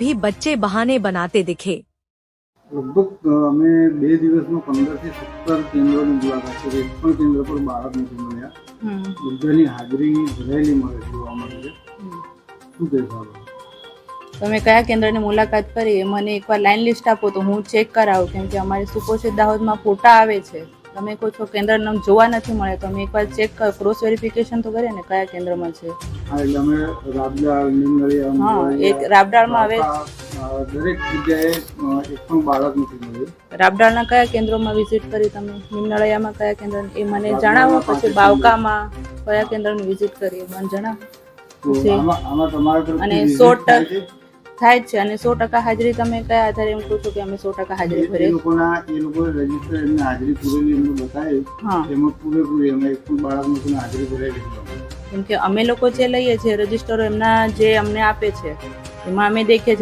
भी बच्चे बहाने बनाते दिखे। લગભગ અમે 2 દિવસમાં 15 થી 17 કેન્દ્રોની મુલાકાત કરી. એક પણ કેન્દ્ર પર બાળક નથી મળ્યા. બધાની હાજરી ભરાયેલી જોવા મળે છે. શું કહેશો? તમે કયા કેન્દ્રની મુલાકાત કરી એ મને એકવાર લાઈન લિસ્ટ આપો તો હું ચેક કરાવું, કેમ કે અમારી સુપોષિત દાહોદમાં ફોટા આવે છે. તમે કહો છો કેન્દ્ર નામ જોવા નથી મળે, તો અમે એકવાર ચેક ક્રોસ વેરિફિકેશન તો કરીએ ને કયા કેન્દ્રમાં છે. એટલે અમે રાબડાળ, નીંદળિયા, હા, એક રાબડાળમાં આવે દરેક જગ્યાએ એક પણ બાળક નથી મળ્યું. રાબડાળના કયા કેન્દ્રોમાં વિઝિટ કરી તમે? નિમનળિયામાં કયા કેન્દ્ર એ મને જણાવો. પછી બાવકામાં કયા કેન્દ્રની વિઝિટ કરી મને જણાવો. અને 100% થાય જ છે. અને 100% હાજરી તમે કયા આધારે એમ કહો છો કે અમે 100% હાજરી ભરી? એ લોકો રજીસ્ટર એમને હાજરી પૂરેલી એમને બતાવી. એમાં પૂરેપૂરી અમે એક પણ બાળક નથી હાજરી ભરેલી. કેમ કે અમે લોકો જે લઈએ છીએ રજીસ્ટરો એમના જે અમને આપે છે એમાં અમે દેખીએ છીએ